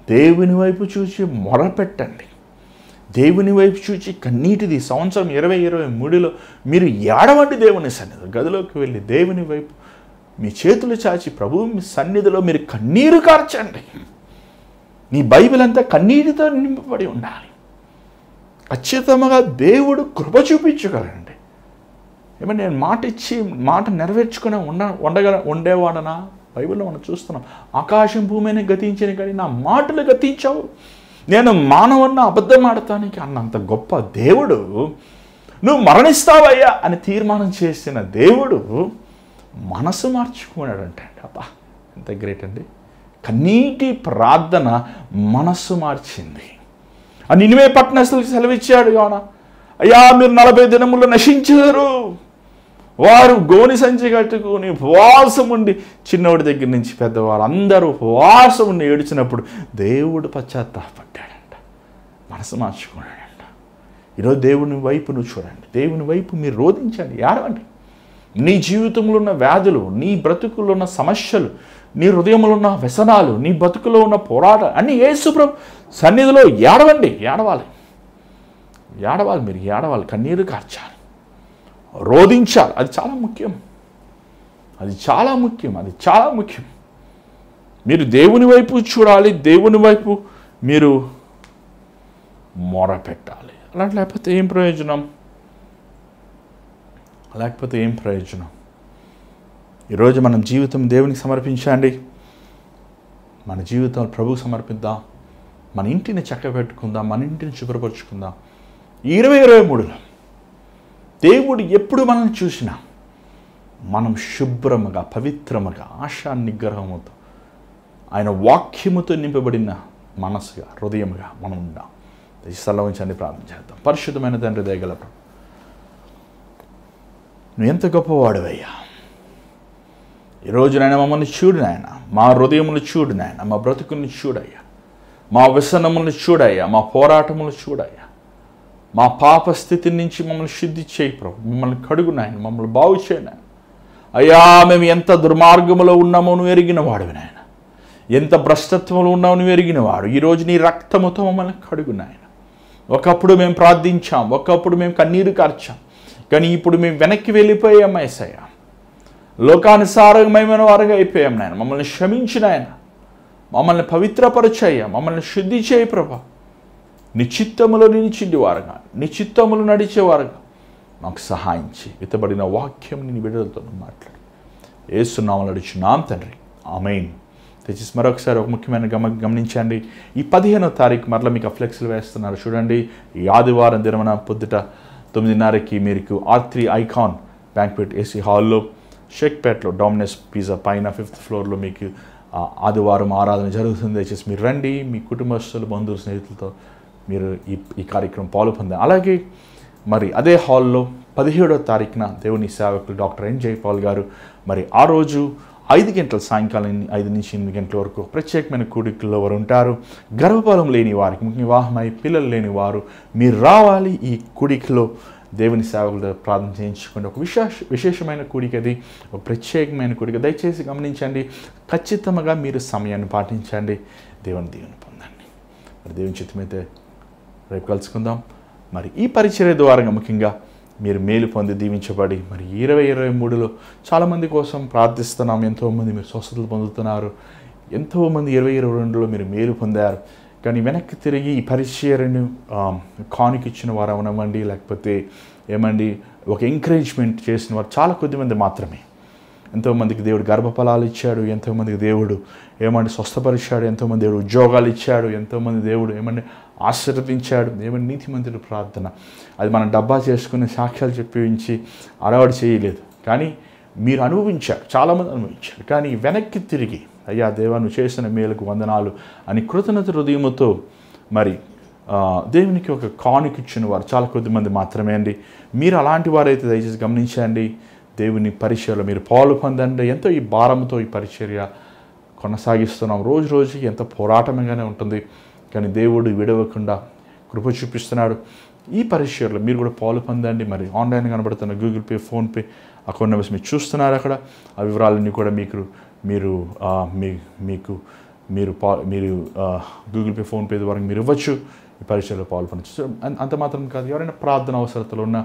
దేవుని వైపు చూసి మొరపెట్టండి. దేవుని వైపు చూచి కన్నీటిది సంవత్సరం 2023లో మీరు ఏడవండి దేవుని సన్నిధిలో. గదిలోకి వెళ్ళి దేవుని వైపు మీ చేతులు చాచి ప్రభువు మీ సన్నిధిలో మీరు కన్నీరు కార్చండి. మీ బైబిల్ అంతా కన్నీటితో నింపబడి ఉండాలి. ఖచ్చితంగా దేవుడు కృప చూపించగలండి. ఏమన్నా నేను మాట ఇచ్చి మాట నెరవేర్చుకుని ఉండేవాడనా? బైబిల్లో మనం చూస్తున్నాం, ఆకాశం భూమిని గతించిన కానీ నా మాటలు గతించావు, నేను మానవున్న అబద్ధం ఆడటానికి అన్నంత గొప్ప దేవుడు, నువ్వు మరణిస్తావయ్యా అని తీర్మానం చేసిన దేవుడు మనసు మార్చుకున్నాడంటే అబ్బా ఎంత గ్రేట్ అండి. కన్నీటి ప్రార్థన మనస్సు మార్చింది. ఆ నినివే పట్టణస్తులకు సెలవిచ్చాడు కావున, అయ్యా మీరు 40 దినములు నశించారు. వారు గోని సంచి కట్టుకుని ఉపవాసం ఉండి, చిన్నోడి దగ్గర నుంచి పెద్దవారు అందరూ ఉపవాసం ఉండి ఏడ్చినప్పుడు దేవుడు పశ్చాత్తాపడ్డాడంట, మనసు మార్చుకున్నాడంట. ఈరోజు దేవుని వైపు నువ్వు చూడండి, దేవుని వైపు మీరు రోధించండి, ఏడవండి. నీ జీవితంలో ఉన్న వ్యాధులు, నీ బ్రతుకుల్లో ఉన్న సమస్యలు, నీ హృదయంలో ఉన్న వ్యసనాలు, నీ బతుకులో ఉన్న పోరాటాలు అన్నీ యేసు ప్రభు సన్నిధిలో ఏడవండి. ఏడవాలి, మీరు ఏడవాలి, కన్నీరు కార్చాలి, రోధించాలి. అది చాలా ముఖ్యం, అది చాలా ముఖ్యం. మీరు దేవుని వైపు చూడాలి, దేవుని వైపు మీరు మొరపెట్టాలి. లేకపోతే ఏం ప్రయోజనం? ఈరోజు మనం జీవితం దేవునికి సమర్పించండి, మన జీవితం ప్రభువుకు సమర్పిద్దాం, మన ఇంటిని చక్కబెట్టుకుందాం, మన ఇంటిని శుభ్రపరుచుకుందాం. 2023లో దేవుడు ఎప్పుడు మనల్ని చూసినా మనం శుభ్రముగా, పవిత్రముగా, ఆశా నిగ్రహముతో, ఆయన వాక్యముతో నింపబడిన మనసుగా, హృదయముగా మనం ఉందాం. స్థలంచండి, ప్రార్థన చేద్దాం. పరిశుద్ధమైన తండ్రి, దయగల ప్రభు, నువ్వు ఎంత గొప్పవాడువయ్యా. ఈరోజు నాయన మమ్మల్ని చూడు నాయన, మా హృదయములు చూడు నాయన, మా బ్రతుకుని చూడయ్యా, మా వ్యసనములను చూడయ్యా, మా పోరాటములు చూడయ్యా, మా పాప స్థితి నుంచి మమ్మల్ని శుద్ధి చేయి ప్రభు, మిమ్మల్ని కడుగు నాయన, మమ్మల్ని బాగు చేయి నాయన. అయ్యా మేము ఎంత దుర్మార్గములో ఉన్నామో నువ్వు ఎరిగిన వాడు నాయన, ఎంత భ్రష్టత్వంలో ఉన్నామో నువ్వు ఎరిగిన వాడు. ఈరోజు నీ రక్తముతో మమ్మల్ని కడుగు నాయన. ఒకప్పుడు మేము ప్రార్థించాం, ఒకప్పుడు మేము కన్నీరు కార్చాం, కానీ ఇప్పుడు మేము వెనక్కి వెళ్ళిపోయాం యేసయ్య, లోకానుసారమైన వారుగా అయిపోయాం నాయన. మమ్మల్ని క్షమించిన ఆయన, మమ్మల్ని పవిత్రపరచయ్యా, మమ్మల్ని శుద్ధి చేయి ప్రభా. నిశ్చిత్తములో నిలిచిండివారుగా, నిశ్చిత్తములు నడిచేవారుగా మాకు సహాయం చేయి. విత్తబడిన వాక్యం నీ బిడ్డలతో మాట్లాడు, యేసు నామములో అడుగుచున్నాం తండ్రి, ఆమేన్. తెచ్చి మరొకసారి ఒక ముఖ్యమైన గమనించండి. ఈ 15వ తారీఖు మరలా మీకు ఫ్లెక్స్లు వేస్తున్నారు చూడండి. ఈ ఆదివారం దినమున పొద్దుట 9:30కి మీకు R3 ఐకాన్ బ్యాంక్వెట్ ఏసీ హాల్లో షేక్పేట్లో డామినస్ పిజ్జా పైన 5th ఫ్లోర్లో మీకు ఆదివారం ఆరాధన జరుగుతుంది. దయచేసి మీరు రండి, మీ కుటుంబస్తులు, బంధువులు, స్నేహితులతో మీరు ఈ కార్యక్రమం పాలు పొందారు. అలాగే మరి అదే హాల్లో 17వ తారీఖున దేవుని సేవకులు డాక్టర్ ఎన్ జయపాల్ గారు మరి ఆ రోజు 5 గంటల సాయంకాలం 5 నుంచి 8 గంటల వరకు ప్రత్యేకమైన కూడికల్లో వారు ఉంటారు. గర్భఫలం లేని వారికి, ముఖ్యంగా వివాహమై పిల్లలు లేని వారు మీరు రావాలి. ఈ కూడికలో దేవుని సేవకులతో ప్రార్థన చేయించుకోండి. ఒక విశేషమైన కూడిక, అది ఒక ప్రత్యేకమైన కూడిక. దయచేసి గమనించండి, ఖచ్చితంగా మీరు సమయాన్ని పాటించండి, దేవుని దీవెన పొందండి. మరి దేవుని చిత్తమైతే రేపు కలుసుకుందాం. మరి ఈ పరిచర్య ద్వారా ముఖ్యంగా మీరు మేలు పొంది దీవించబడి మరి 2023లో చాలామంది కోసం ప్రార్థిస్తున్నాం. ఎంతోమంది మీరు స్వస్థతలు పొందుతున్నారు, ఎంతోమంది 2022లో మీరు మేలు పొందారు. కానీ వెనక్కి తిరిగి ఈ పరిచర్యను కానుక ఇచ్చిన వారు అవనవ్వండి, లేకపోతే ఏమండి ఒక ఎంకరేజ్మెంట్ చేసిన వారు చాలా కొద్దిమంది మాత్రమే. ఎంతోమందికి దేవుడు గర్భఫలాలు ఇచ్చాడు, ఎంతోమందికి దేవుడు ఏమండి స్వస్థపరిచాడు, ఎంతోమంది దేవుడు ఉద్యోగాలు ఇచ్చాడు, ఎంతోమంది దేవుడు ఏమండి ఆశీర్వదించాడు. ఏమంటే నీతిమంతుడి ప్రార్థన అది మనం డబ్బా చేసుకుని సాక్ష్యాలు చెప్పించి అలవాటు చేయలేదు, కానీ మీరు అనుభవించారు, చాలామంది అనుభవించారు. కానీ వెనక్కి తిరిగి అయ్యా దేవా నువ్వు చేసిన మేలుకు వందనాలు అని కృతజ్ఞత హృదయముతో మరి దేవునికి ఒక కానుక ఇచ్చిన వారు చాలా కొద్దిమంది మాత్రమే అండి. మీరు అలాంటి వారైతే దయచేసి గమనించండి, దేవుని పరిచర్యలో మీరు పాలు పొందండి. ఎంతో ఈ భారంతో ఈ పరిచర్య కొనసాగిస్తున్నాం. రోజు రోజుకి ఎంతో పోరాటంగానే ఉంటుంది, కానీ దేవుడు విడవకుండా కృప చూపిస్తున్నాడు. ఈ పరిచర్యలో మీరు కూడా పాలు పొందండి. మరి ఆన్లైన్ కనబడుతున్న Google pay, PhonePe account numbers మీరు చూస్తున్నారు అక్కడ. ఆ వివరాలన్నీ కూడా మీకు మీరు గూగుల్ పే, ఫోన్పే ద్వారా మీరు ఇవ్వచ్చు, ఈ పరీక్షలో పాల్పొనవచ్చు. అంత మాత్రం కాదు, ఎవరైనా ప్రార్థన అవసరతలు ఉన్న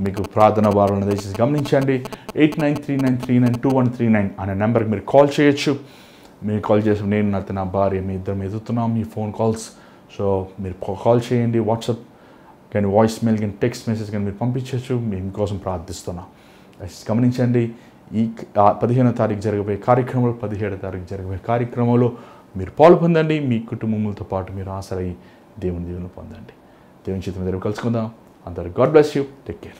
మీకు ప్రార్థన భారాలను దయచేసి గమనించండి. 8939392139 అనే నెంబర్కి మీరు కాల్ చేయొచ్చు. మీరు కాల్ చేసి నేను నా భార్య మీ ఇద్దరం ఎదుగుతున్నాం మీ ఫోన్ కాల్స్. సో మీరు కాల్ చేయండి, వాట్సాప్ కానీ వాయిస్ మెయిల్ కానీ టెక్స్ట్ మెసేజ్ కానీ మీరు పంపించవచ్చు. మీకోసం ప్రార్థిస్తున్నాం. గమనించండి, ఈ 15వ తారీఖు జరగబోయే కార్యక్రమంలో 17వ తారీఖు జరగబోయే కార్యక్రమంలో మీరు పాల్పొందండి. మీ కుటుంబములతో పాటు మీరు ఆశరై దేవుని దీవెనలు పొందండి. దేవుని చేత మీద కలుసుకుందాం. అందరూ God bless you. Take care.